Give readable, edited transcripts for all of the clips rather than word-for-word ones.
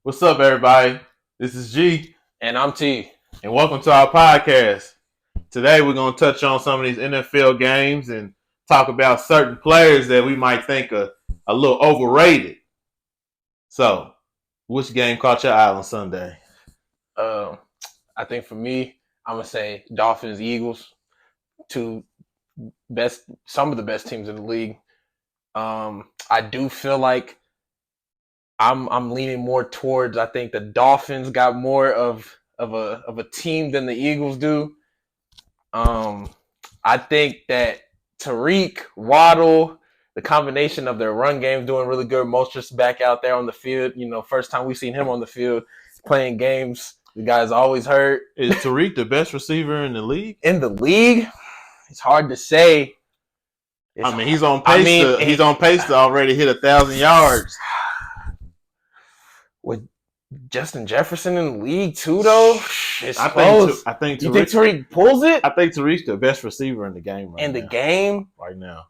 What's up, everybody? This is G, And I'm T. and welcome to our podcast. Today, we're going to touch on some of these NFL games and talk about certain players that we might think are a little overrated. So, which game caught your eye on Sunday? I think for me, I'm gonna say Dolphins, Eagles, some of the best teams in the league. I do feel like I'm leaning more towards. I think the Dolphins got more of a team than the Eagles do. I think that Tariq, Waddle, the combination of their run game doing really good. Mostert's back out there on the field. First time we've seen him on the field playing games. The guy's always hurt. Is Tariq the best receiver in the league? In the league, it's hard to say. He's on pace. He's on pace to already hit 1,000 yards. With Justin Jefferson in the league too, though, I think you think Tariq pulls it? I think Tariq's the best receiver in the game right now.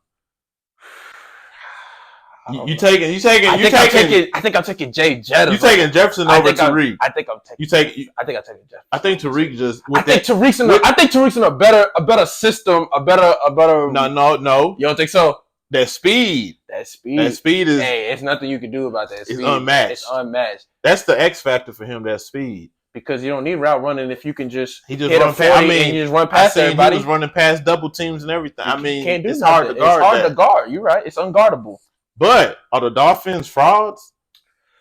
You taking? I think I'm taking Jay Jetta. You taking Jefferson over Tariq? I think I'm taking Jefferson. I think Tariq just. I think Tariq's in a better system, a better. No. You don't think so? That speed is. Hey, it's nothing you can do about that. It's unmatched. It's unmatched. That's the X factor for him. That speed. Because you don't need route running if you can just hit a 40 and you just run past everybody. He was running past double teams and everything. Can't do it's nothing. hard to guard. It's hard to guard. You're right. It's unguardable. But are the Dolphins frauds?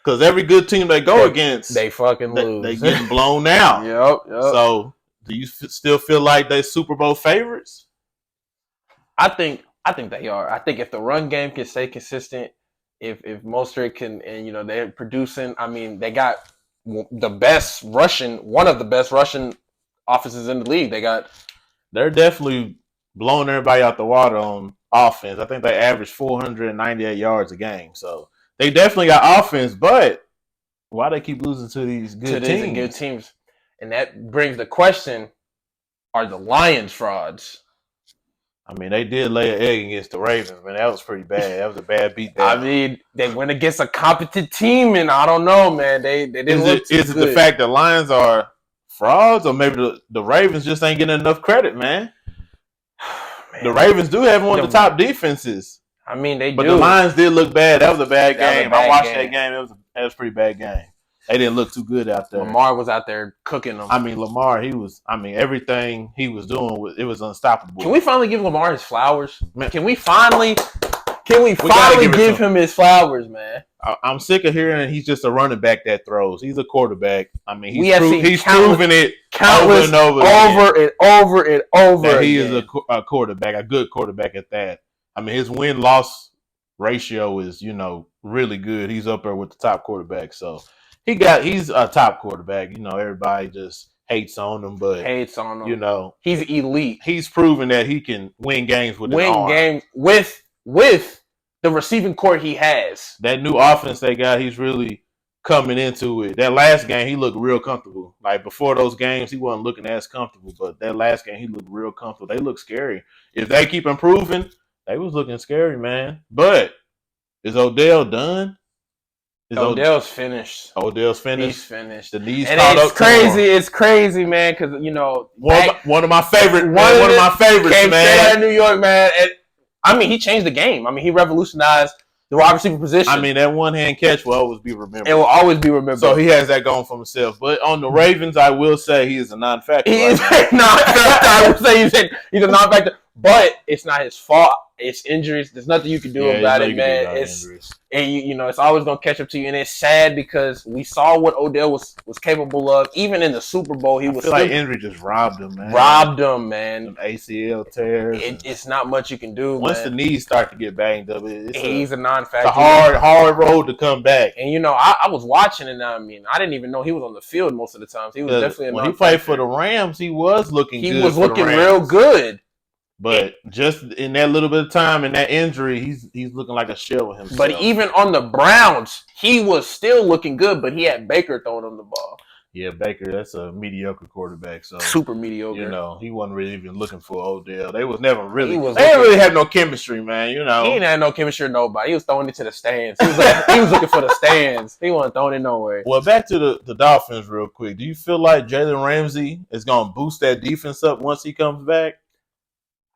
Because every good team they go against, they fucking lose. They getting blown out. Yep. So, do you still feel like they Super Bowl favorites? I think they are. I think if the run game can stay consistent, if Mostert can, and they're producing. They got one of the best rushing offenses in the league. They're definitely blowing everybody out the water on offense. I think they average 498 yards a game. So they definitely got offense, but why they keep losing to these good teams? And that brings the question, are the Lions frauds? They did lay an egg against the Ravens, man. That was pretty bad. That was a bad beatdown. They went against a competent team, and I don't know, man. They didn't look too good. Is it the fact that Lions are frauds, or maybe the Ravens just ain't getting enough credit, man? Man, the Ravens do have one of the top defenses. They do. But the Lions did look bad. That was a bad game. I watched that game. That was a pretty bad game. They didn't look too good out there. Lamar was out there cooking them. Lamar, he was. everything he was doing it was unstoppable. Can we finally give Lamar his flowers? Man. Can we finally give him his flowers, man? I'm sick of hearing he's just a running back that throws. He's a quarterback. He's proven it countless over and over that he is a quarterback, a good quarterback at that. His win-loss ratio is, really good. He's up there with the top quarterbacks. So he's a top quarterback. Everybody just hates on him, but he's elite. He's proven that he can win games with his arm. Games with the receiving core he has. That new offense they got, he's really coming into it. That last game, he looked real comfortable. Like before those games, he wasn't looking as comfortable, but that last game, he looked real comfortable. They look scary. If they keep improving, they was looking scary, man. But is Odell done? Odell's finished. Odell's finished. He's finished. The knees and caught it's up. Crazy. It's crazy, man. Because one of my favorites, came man. Straight out of New York, man. He changed the game. He revolutionized the wide receiver position. That one-hand catch will always be remembered. It will always be remembered. So he has that going for himself. But on the Ravens, I will say he is a non-factor. He is a non-factor. I will say he's a non-factor. But it's not his fault. It's injuries. There's nothing you can do about it, man. It's always gonna catch up to you, and it's sad because we saw what Odell was capable of. Even in the Super Bowl, he was like injury just robbed him, man. Some ACL tears. It's not much you can do. Once the knees start to get banged up, he's a non-factor. It's a hard road to come back. And I was watching, and I didn't even know he was on the field most of the times. He was definitely a non-factor. When he played for the Rams, he was looking good. He was looking real good. But just in that little bit of time and that injury, he's looking like a shell of himself. But even on the Browns, he was still looking good, but he had Baker throwing him the ball. Yeah, Baker, that's a mediocre quarterback. So Super mediocre. he wasn't really even looking for Odell. They was never really. They didn't really have no chemistry, man. He ain't had no chemistry with nobody. He was throwing it to the stands. He was looking for the stands. He wasn't throwing it nowhere. Well, back to the Dolphins real quick. Do you feel like Jalen Ramsey is gonna boost that defense up once he comes back?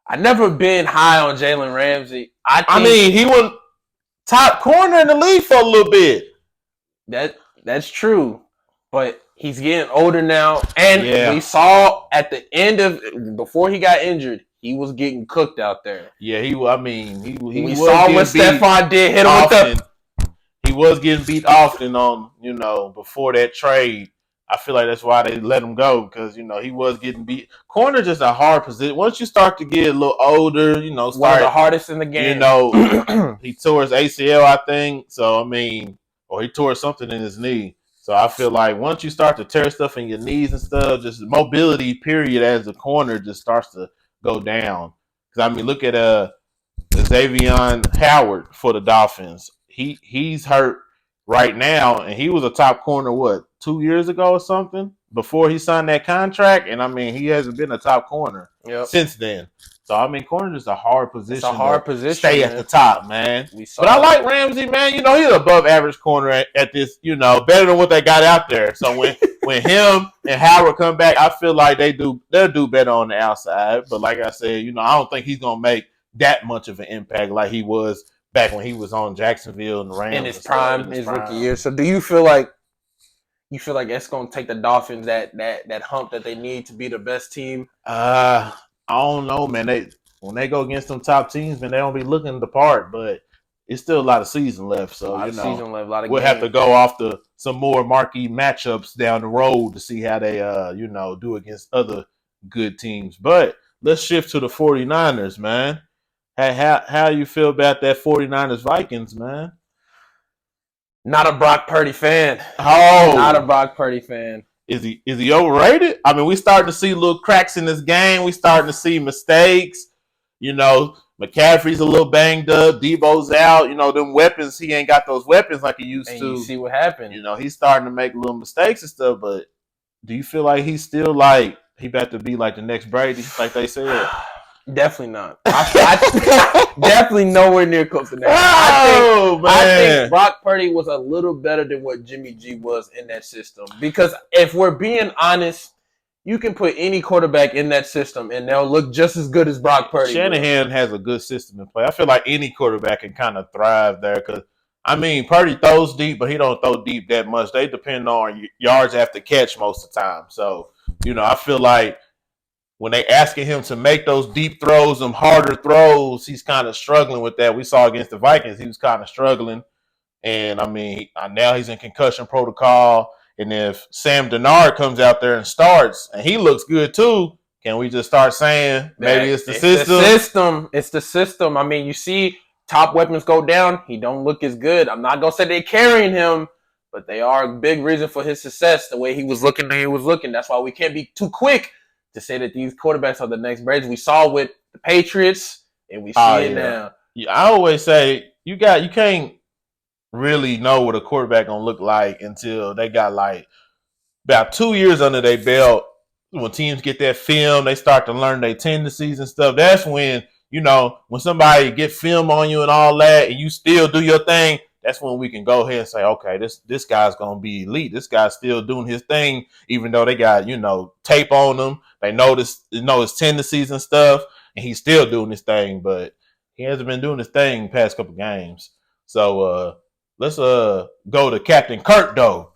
I never been high on Jalen Ramsey. I mean, he was top corner in the league for a little bit. That's true, but he's getting older now, and we saw at the end of before he got injured, he was getting cooked out there. Yeah, he we saw what Stephon did hit him with he was getting beat often on before that trade. I feel like that's why they let him go because he was getting beat. Corner just a hard position. Once you start to get a little older, one of the hardest in the game. He tore his ACL, I think. So or he tore something in his knee. So I feel like once you start to tear stuff in your knees and stuff, just mobility period as a corner just starts to go down. Because look at Xavier Howard for the Dolphins. He's hurt right now, and he was a top corner 2 years ago or something before he signed that contract. And he hasn't been a top corner since then. So corner is a hard position. It's a hard position. Stay at the top, man. But I like Ramsey, man. He's an above average corner at this. Better than what they got out there. So when him and Howard come back, I feel like they'll do better on the outside. But like I said, I don't think he's gonna make that much of an impact like he was back when he was on Jacksonville and the Rams in his prime, his rookie year. So do you feel like it's gonna take the Dolphins that hump that they need to be the best team? I don't know, man. When they go against them top teams, man, they don't be looking the part, but it's still a lot of season left. So we'll have to go off some more marquee matchups down the road to see how they do against other good teams. But let's shift to the 49ers, man. How you feel about that 49ers Vikings, man? Not a Brock Purdy fan. Oh, not a Brock Purdy fan. Is he overrated? We starting to see little cracks in this game. We starting to see mistakes. McCaffrey's a little banged up. Debo's out. Them weapons, he ain't got those weapons like he used to. You see what happened. He's starting to make little mistakes and stuff, but do you feel like he's still like he about to be like the next Brady, like they said? Definitely not. I definitely nowhere near close to that. I think Brock Purdy was a little better than what Jimmy G was in that system. Because if we're being honest, you can put any quarterback in that system and they'll look just as good as Brock Purdy. Shanahan has a good system in play. I feel like any quarterback can kind of thrive there because, Purdy throws deep, but he don't throw deep that much. They depend on yards after catch most of the time. So, I feel like when they asking him to make those deep throws, them harder throws, he's kind of struggling with that. We saw against the Vikings, he was kind of struggling. And, now he's in concussion protocol. And if Sam Darnold comes out there and starts, and he looks good too, can we just start saying maybe it's the system? It's the system. You see top weapons go down. He don't look as good. I'm not going to say they're carrying him, but they are a big reason for his success, the way he was looking. That's why we can't be too quick to say that these quarterbacks are the next Brady. We saw with the Patriots, and we see it now. Yeah, I always say you can't really know what a quarterback gonna look like until they got like about 2 years under their belt. When teams get that film, they start to learn their tendencies and stuff. That's when when somebody get film on you and all that, and you still do your thing. That's when we can go ahead and say, okay, this guy's gonna be elite. This guy's still doing his thing, even though they got tape on him. They know his tendencies and stuff, and he's still doing his thing. But he hasn't been doing his thing the past couple games. So let's go to Captain Kirk though.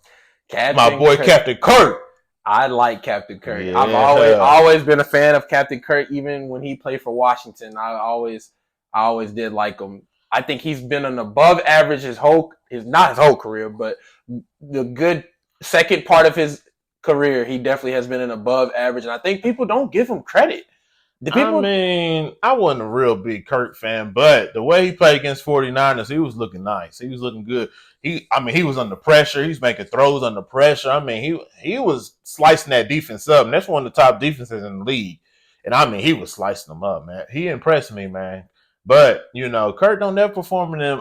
My boy Captain Kirk. I like Captain Kirk. Yeah. I've always been a fan of Captain Kirk, even when he played for Washington. I always did like him. I think he's been an above average not his whole career, but the good second part of his career, he definitely has been an above average. And I think people don't give him credit. I wasn't a real big Kirk fan, but the way he played against 49ers, he was looking nice. He was looking good. He was under pressure. He's making throws under pressure. He was slicing that defense up, and that's one of the top defenses in the league. And he was slicing them up, man. He impressed me, man. But, Kirk don't never perform in them,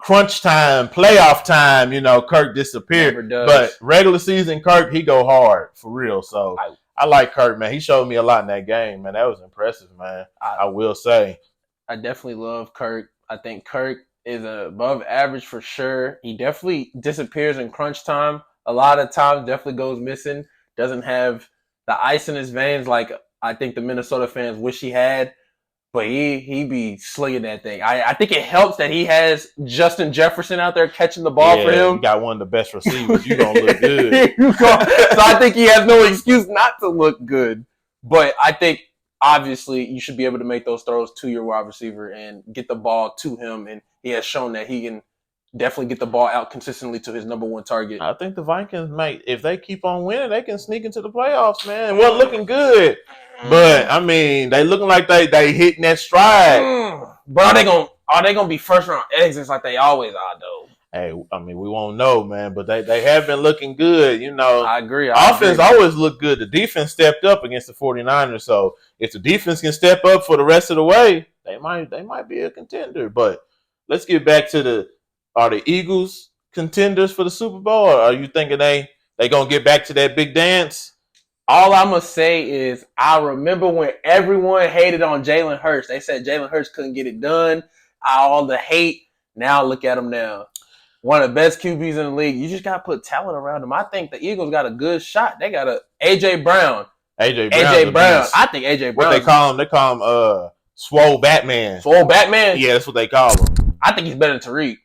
crunch time, playoff time, Kirk disappeared. Never does. But regular season Kirk, he go hard for real. So I like Kirk, man. He showed me a lot in that game, man. That was impressive, man. I will say. I definitely love Kirk. I think Kirk is above average for sure. He definitely disappears in crunch time. A lot of times definitely goes missing. Doesn't have the ice in his veins like I think the Minnesota fans wish he had. But he be slinging that thing. I think it helps that he has Justin Jefferson out there catching the ball for him. You got one of the best receivers. You're going to look good. So I think he has no excuse not to look good. But I think, obviously, you should be able to make those throws to your wide receiver and get the ball to him. And he has shown that he can definitely get the ball out consistently to his number one target. I think the Vikings if they keep on winning, they can sneak into the playoffs, man. It wasn't looking good. But I mean, they looking like they hitting that stride. But are they gonna be first round exits like they always are though? Hey, I mean, we won't know, man, but they have been looking good, I agree. Offense always look good. The defense stepped up against the 49ers, so if the defense can step up for the rest of the way, they might be a contender. But let's get back to are the Eagles contenders for the Super Bowl, or are you thinking they gonna get back to that big dance? All I'm going to say is I remember when everyone hated on Jalen Hurts. They said Jalen Hurts couldn't get it done. All the hate. Now look at him now. One of the best QBs in the league. You just got to put talent around him. I think the Eagles got a good shot. They got A.J. Brown. A.J. Brown. I think A.J. Brown. What they call him? They call him Swole Batman. Swole Batman? Yeah, that's what they call him. I think he's better than Tariq.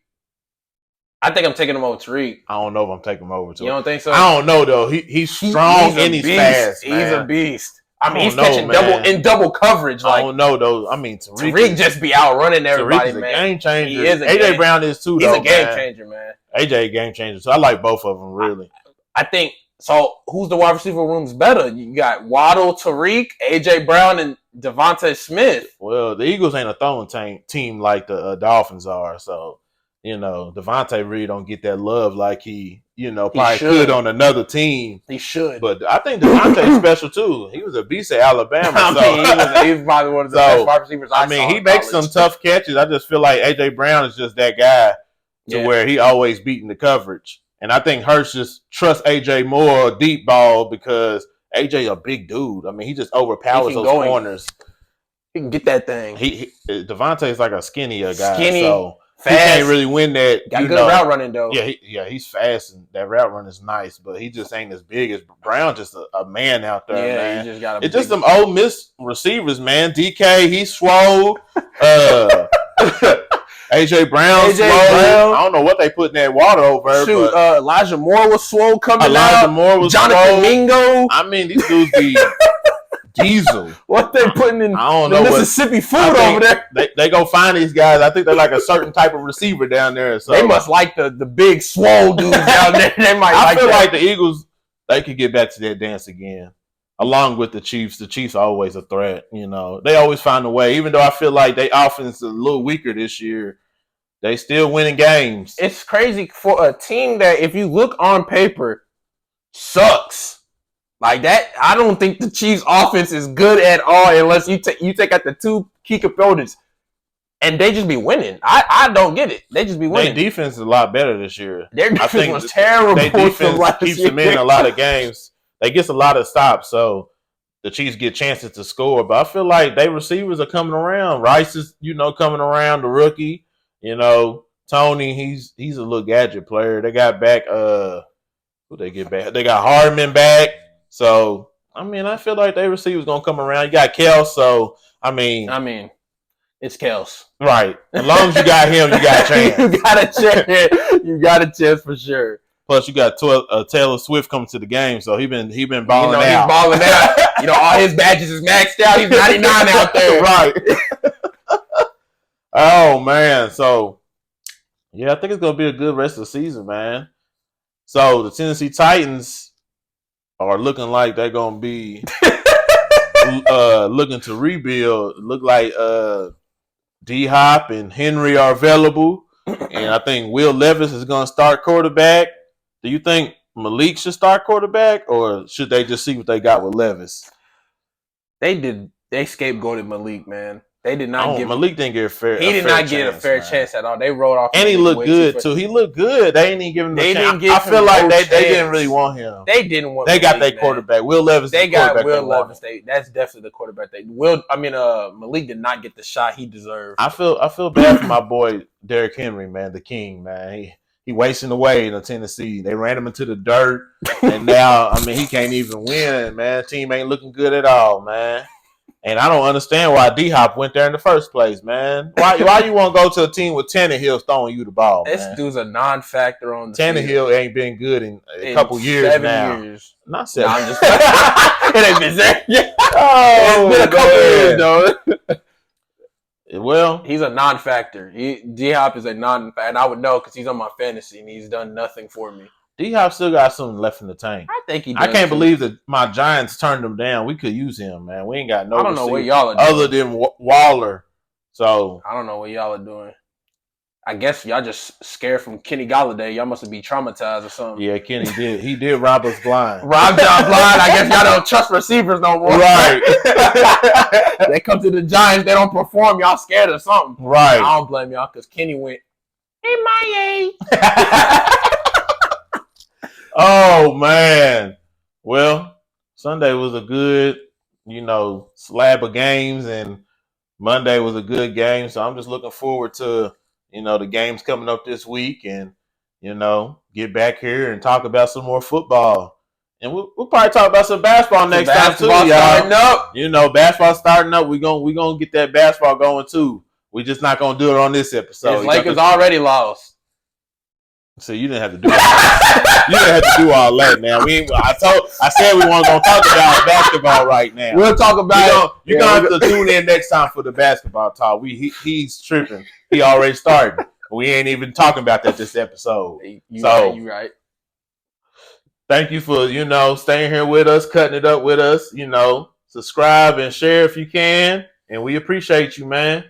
I think I'm taking him over Tariq. I don't know if I'm taking him over Tariq. You don't think so? I don't know though. He's strong and he's fast. Man. He's a beast. I mean, he's catching double coverage. I don't know though. I mean, Tariq just be outrunning everybody, Tariq is man. A game changer. He is AJ Brown is too. He's though, a game changer, man. AJ a game changer. So I like both of them really. I think so. Who's the wide receiver room's better? You got Waddle, Tariq, AJ Brown, and Devontae Smith. Well, the Eagles ain't a throwing team like the Dolphins are, so. Devontae really don't get that love like he probably could on another team. He should. But I think Devontae's special too. He was a beast at Alabama. He was probably one of the best wide receivers I saw he makes some tough catches. I just feel like A.J. Brown is just that guy to where he always beating the coverage. And I think Hurts just trusts A.J. more deep ball because A.J. a big dude. I mean, he just overpowers those corners. He can get that thing. Devontae is like a skinnier guy. Skinny. So fast. He can't really win that. Got good route running though. Yeah, he's fast and that route run is nice, but he just ain't as big as Brown. Just a man out there, man. He just got it's just some old Miss receivers, man. DK, he's swole. AJ Brown, swole. I don't know what they put in that water over. Shoot, Elijah Moore was swole coming out. Elijah Moore was Jonathan Mingo. I mean, these dudes be diesel. What they putting in I don't know Mississippi food over there? They go find these guys. I think they're like a certain type of receiver down there. So they must like the big swole dudes down there. They might. I feel like the Eagles, they could get back to that dance again. Along with the Chiefs are always a threat. They always find a way. Even though I feel like their offense is a little weaker this year, they still winning games. It's crazy for a team that, if you look on paper, sucks. Like that, I don't think the Chiefs' offense is good at all unless you take out the two key components, and they just be winning. I don't get it. They just be winning. Their defense is a lot better this year. Their defense was terrible. Their defense keeps them in a lot of games. They get a lot of stops, so the Chiefs get chances to score. But I feel like their receivers are coming around. Rice is, coming around. The rookie, Tony, he's a little gadget player. They got back. Who they get back? They got Hardman back. So, I feel like their receivers going to come around. You got Kels, so, it's Kels. Right. As long as you got him, you got a chance. You got a chance. You got a chance for sure. Plus, you got Taylor Swift coming to the game, so he been balling out. He's balling out. All his badges is maxed out. He's 99 out there. Right. Oh, man. So, yeah, I think it's going to be a good rest of the season, man. So, the Tennessee Titans are looking like they're going to be looking to rebuild. Look like D-Hop and Henry are available. And I think Will Levis is going to start quarterback. Do you think Malik should start quarterback, or should they just see what they got with Levis? They scapegoated Malik, man. They did not give Malik didn't get a fair. He did not get a fair chance at all. They rolled off, and he looked good too. He looked good. They didn't even give him. They didn't give. I feel like they didn't really want him. They didn't want. They got their quarterback. Will Levis. They got Will Levis. That's definitely the quarterback. Malik did not get the shot he deserved. I feel bad for my boy Derrick Henry, man, the king, man. He wasting away in Tennessee. They ran him into the dirt, and now he can't even win, man. Team ain't looking good at all, man. And I don't understand why D-Hop went there in the first place, man. Why you want to go to a team with Tannehill throwing you the ball, This man? dude's a non-factor on the Tannehill field. Ain't been good in a couple years now. 7 years. Not 7. No, I'm just it ain't been 7 years. Oh, it's been a couple years, though. Well, he's a non-factor. D-Hop is a non-factor. And I would know because he's on my fantasy and he's done nothing for me. D-Hop still got something left in the tank. I think he does. I can't believe that my Giants turned him down. We could use him, man. We ain't got no. I don't know what y'all are doing. Other than Waller. So I don't know what y'all are doing. I guess y'all just scared from Kenny Golladay. Y'all must be traumatized or something. Yeah, Kenny did. He did rob us blind. Robbed y'all blind. I guess y'all don't trust receivers no more. Right. They come to the Giants. They don't perform. Y'all scared of something. Right. I don't blame y'all because Kenny went MIA. Oh, man. Well, Sunday was a good, slab of games, and Monday was a good game. So I'm just looking forward to, the games coming up this week and, get back here and talk about some more football. And we'll probably talk about some basketball next time, too, y'all. Starting up. Basketball starting up. We're gonna get that basketball going, too. We're just not going to do it on this episode. Lakers already lost. So you didn't have to do that. You didn't have to do all that, man. I said we weren't gonna talk about basketball right now. We'll talk about You're gonna have to tune in next time for the basketball talk. He's tripping. He already started. We ain't even talking about that this episode. You right. Thank you for staying here with us, cutting it up with us. Subscribe and share if you can, and we appreciate you, man.